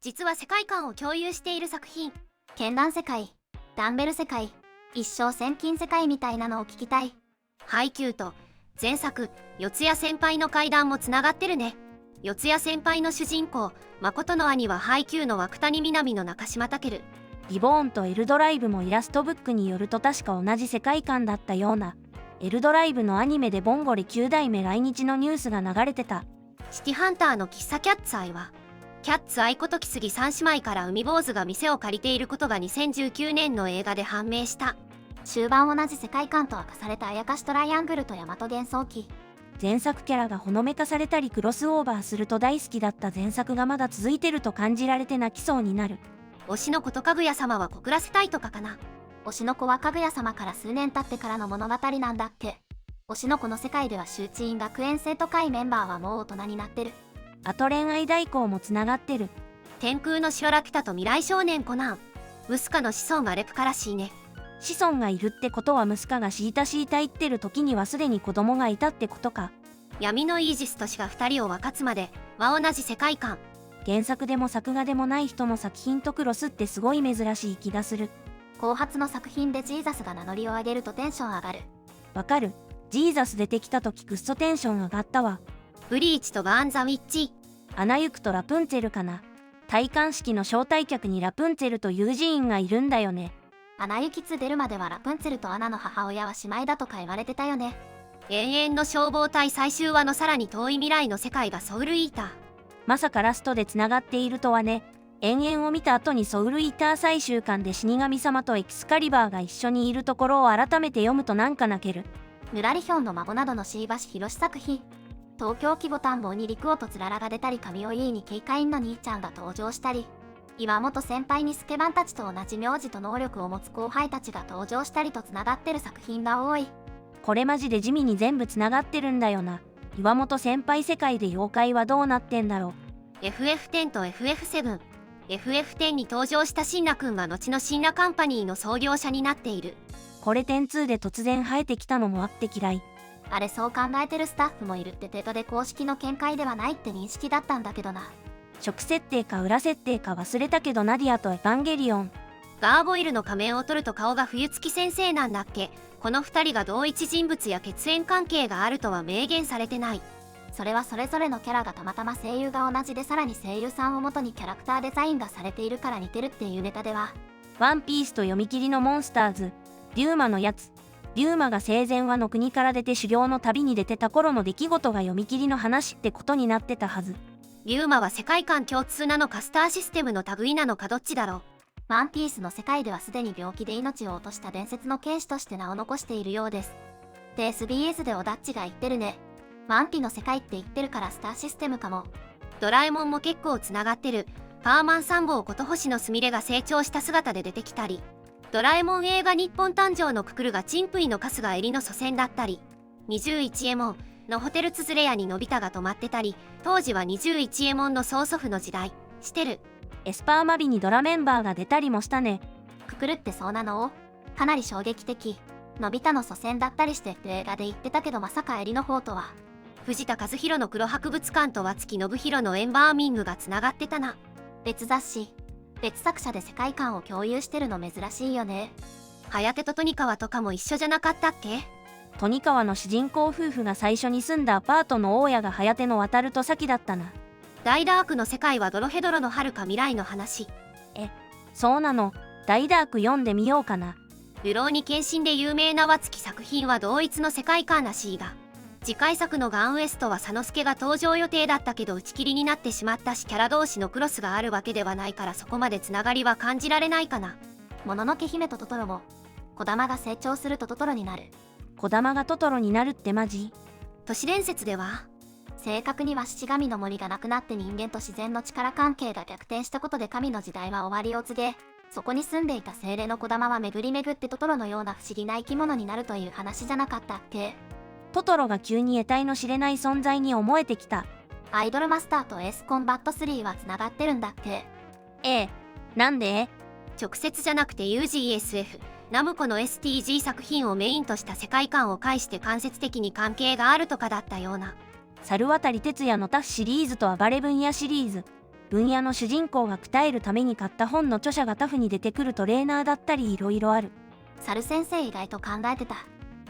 実は世界観を共有している作品。絢爛世界、ダンベル世界、一生千金世界みたいなのを聞きたい。ハイキューと前作四谷先輩の怪談もつながってるね。四谷先輩の主人公誠の兄はハイキューの涌谷みなみの中島健。リボーンとエルドライブもイラストブックによると確か同じ世界観だったような。エルドライブのアニメでボンゴレ9代目来日のニュースが流れてた。シティハンターの喫茶キャッツアイはキャッツアイこと木杉三姉妹から海坊主が店を借りていることが2019年の映画で判明した。終盤同じ世界観と明かされたあやかしトライアングルと大和幻想記。前作キャラがほのめかされたりクロスオーバーすると大好きだった前作がまだ続いてると感じられて泣きそうになる。推しの子とかぐや様は告らせたいとかかな。推しの子はかぐや様から数年経ってからの物語なんだっけ。推しの子の世界では周知院学園生徒会メンバーはもう大人になってる。あと恋愛代行もつながってる。天空の城ラピュタと未来少年コナン。ムスカの子孫がレプからしいね。子孫がいるってことはムスカがシータ言ってる時にはすでに子供がいたってことか。闇のイージスとしが2人を分かつまでは同じ世界観。原作でも作画でもない人の作品とクロスってすごい珍しい気がする。後発の作品でジーザスが名乗りを上げるとテンション上がる。わかる。ジーザス出てきた時くっそテンション上がったわ。ブリーチとバーン・ザ・ウィッチ。アナ雪とラプンツェルかな。戴冠式の招待客にラプンツェルとユージーンがいるんだよね。アナ雪2出るまではラプンツェルとアナの母親は姉妹だとか言われてたよね。永遠の消防隊最終話のさらに遠い未来の世界がソウルイーター。まさかラストでつながっているとはね。延々を見た後にソウルイーター最終巻で死神様とエクスカリバーが一緒にいるところを改めて読むとなんか泣ける。ヌラリヒョンの孫などの椎橋博作品。東京規模探訪に陸王とつららが出たり神尾優に警戒員の兄ちゃんが登場したり、岩本先輩にスケバンたちと同じ名字と能力を持つ後輩たちが登場したりとつながってる作品が多い。これマジで地味に全部つながってるんだよな。岩本先輩世界で妖怪はどうなってんだろう。FF10 と FF7。FF10 に登場したシンナくんが後のシンナカンパニーの創業者になっている。これ10-2で突然生えてきたのもあって嫌い。あれそう考えてるスタッフもいるってデータで公式の見解ではないって認識だったんだけどな。初期設定か裏設定か忘れたけどナディアとエヴァンゲリオン。ガーボイルの仮面を取ると顔が冬月先生なんだっけ。この2人が同一人物や血縁関係があるとは明言されてない。それはそれぞれのキャラがたまたま声優が同じでさらに声優さんを元にキャラクターデザインがされているから似てるっていうネタでは。ワンピースと読み切りのモンスターズ、リューマのやつ。リューマが生前はの国から出て修行の旅に出てた頃の出来事が読み切りの話ってことになってたはず。リューマは世界観共通なのかスターシステムの類なのかどっちだろう。ワンピースの世界ではすでに病気で命を落とした伝説の剣士として名を残しているようです。で SBS でオダッチが言ってるね。ワンピの世界って言ってるからスターシステムかも。ドラえもんも結構つながってる。パーマン3号こと星野すみれが成長した姿で出てきたり、ドラえもん映画日本誕生のククルがチンプイの春日エリの祖先だったり、21エモンのホテルつづれ屋にのび太が泊まってたり、当時は21エモンの曽祖父の時代してる。エスパーマビにドラメンバーが出たりもしたね。ククルってそうなの？かなり衝撃的。のび太の祖先だったりしてって映画で言ってたけどまさかエリの方とは。藤田和弘の黒博物館と和月信弘のエンバーミングがつながってたな。別雑誌、別作者で世界観を共有してるの珍しいよね。颯と富川とかも一緒じゃなかったっけ？富川の主人公夫婦が最初に住んだアパートの大家が颯の渡ると先だったな。大ダークの世界はドロヘドロの遥か未来の話。そうなの。大ダーク読んでみようかな。流浪に献身で有名な和月作品は同一の世界観らしいが、次回作のガンウエストは佐之助が登場予定だったけど打ち切りになってしまったし、キャラ同士のクロスがあるわけではないからそこまでつながりは感じられないかな。もののけ姫とトトロも、小玉が成長するとトトロになる。小玉がトトロになるってマジ？都市伝説では正確には七神の森がなくなって人間と自然の力関係が逆転したことで神の時代は終わりを告げ、そこに住んでいた精霊の小玉は巡り巡ってトトロのような不思議な生き物になるという話じゃなかったっけ？トトロが急に得体の知れない存在に思えてきた。アイドルマスターとエースコンバット3はつながってるんだっけ？なんで？直接じゃなくて UGSF、ナムコの STG 作品をメインとした世界観を介して間接的に関係があるとかだったような。猿渡哲也のタフシリーズと暴れ分野シリーズ。分野の主人公が鍛えるために買った本の著者がタフに出てくるトレーナーだったりいろいろある。猿先生意外と考えてた。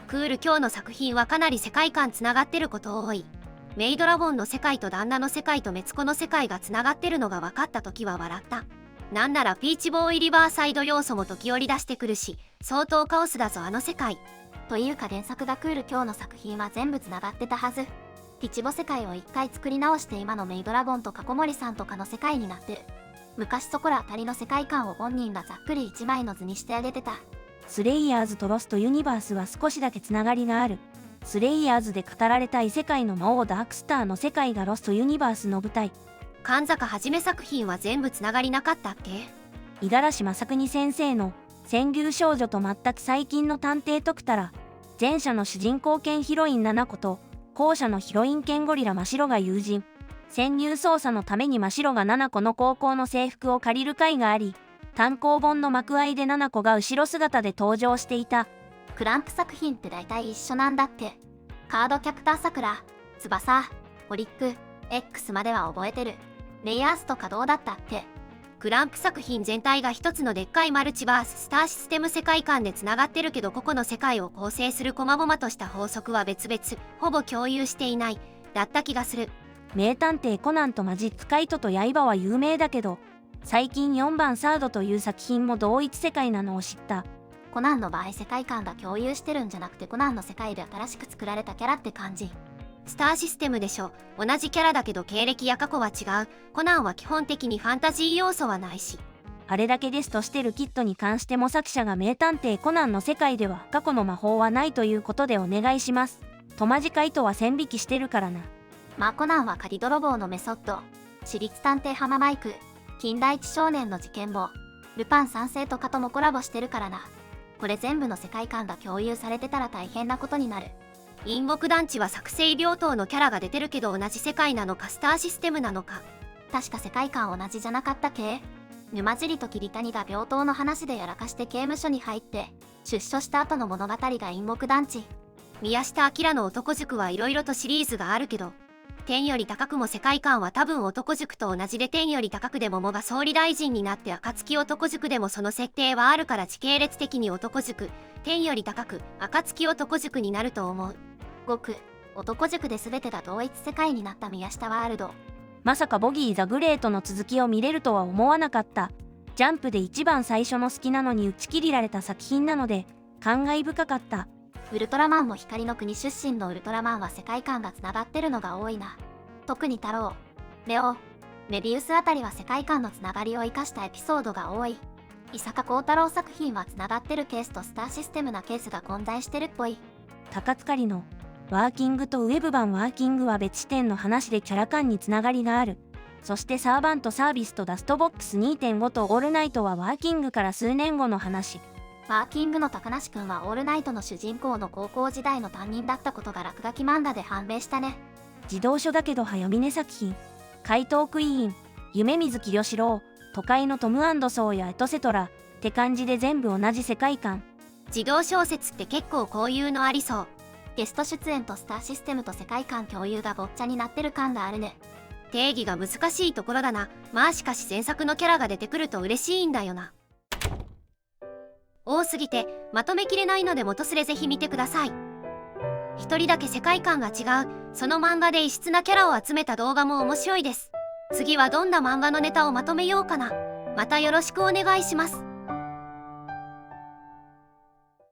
クール今日の作品はかなり世界観つながってること多い。メイドラゴンの世界と旦那の世界とメツコの世界がつながってるのが分かった時は笑った。なんならピーチボーイリバーサイド要素も時折出してくるし、相当カオスだぞあの世界。というか原作がクール今日の作品は全部つながってたはず。ピチボ世界を一回作り直して今のメイドラゴンとか小森さんとかの世界になってる。昔そこらあたりの世界観を本人がざっくり一枚の図にしてあげてた。スレイヤーズとロストユニバースは少しだけつながりがある。スレイヤーズで語られた異世界の魔王ダークスターの世界がロストユニバースの舞台。神坂はじめ作品は全部つながりなかったっけ？五十嵐正国先生の川柳少女と全く最近の探偵トクタラ。前者の主人公兼ヒロインナナコと後者のヒロイン兼ゴリラ真白が友人。潜入捜査のために真白がナナコの高校の制服を借りる会があり、単行本の幕間でナナコが後ろ姿で登場していた。クランプ作品って大体一緒なんだっけ？カードキャプターさくら、翼、ホリック、X までは覚えてる。レイアースとかどうだったっけ？クランプ作品全体が一つのでっかいマルチバーススターシステム世界観でつながってるけど個々の世界を構成する細々とした法則は別々、ほぼ共有していないだった気がする。名探偵コナンと魔術カイトと刃は有名だけど、最近4番サードという作品も同一世界なのを知った。コナンの場合世界観が共有してるんじゃなくてコナンの世界で新しく作られたキャラって感じ。スターシステムでしょ。同じキャラだけど経歴や過去は違う。コナンは基本的にファンタジー要素はないし。あれだけですとしてるキッドに関しても作者が名探偵コナンの世界では過去の魔法はないということでお願いします。とマジカイトは線引きしてるからな。まあコナンは仮泥棒のメソッド、私立探偵浜マイク、金田一少年の事件簿、ルパン三世とかともコラボしてるからな。これ全部の世界観が共有されてたら大変なことになる。陰木団地は作成病棟のキャラが出てるけど同じ世界なのかスターシステムなのか。確か世界観同じじゃなかったっけ？沼尻と桐谷が病棟の話でやらかして刑務所に入って出所した後の物語が陰木団地。宮下明の男塾はいろいろとシリーズがあるけど、天より高くも世界観は多分男塾と同じで天より高くで桃が総理大臣になって暁男塾でもその設定はあるから時系列的に男塾、天より高く暁男塾になると思う。極男塾で全てが同一世界になった宮下ワールド。まさかボギー・ザ・グレートの続きを見れるとは思わなかった。ジャンプで一番最初の好きなのに打ち切られた作品なので感慨深かった。ウルトラマンも光の国出身のウルトラマンは世界観がつながってるのが多いな。特に太郎、レオ、メビウスあたりは世界観のつながりを生かしたエピソードが多い。伊坂幸太郎作品はつながってるケースとスターシステムなケースが混在してるっぽい。高塚りのワーキングとウェブ版ワーキングは別視点の話でキャラ間につながりがある。そしてサーバントサービスとダストボックス 2.5 とオールナイトはワーキングから数年後の話。ワーキングの高梨くんはオールナイトの主人公の高校時代の担任だったことが落書き漫画で判明したね。児童書だけど早峰作品。怪盗クイーン、夢水清志郎、都会のトム&ソーやエトセトラって感じで全部同じ世界観。児童小説って結構こういうのありそう。ゲスト出演とスターシステムと世界観共有がごっちゃになってる感があるね。定義が難しいところだな。まあしかし前作のキャラが出てくると嬉しいんだよな。多すぎてまとめきれないので元スレぜひ見てください。一人だけ世界観が違う、その漫画で異質なキャラを集めた動画も面白いです。次はどんな漫画のネタをまとめようかな。またよろしくお願いします。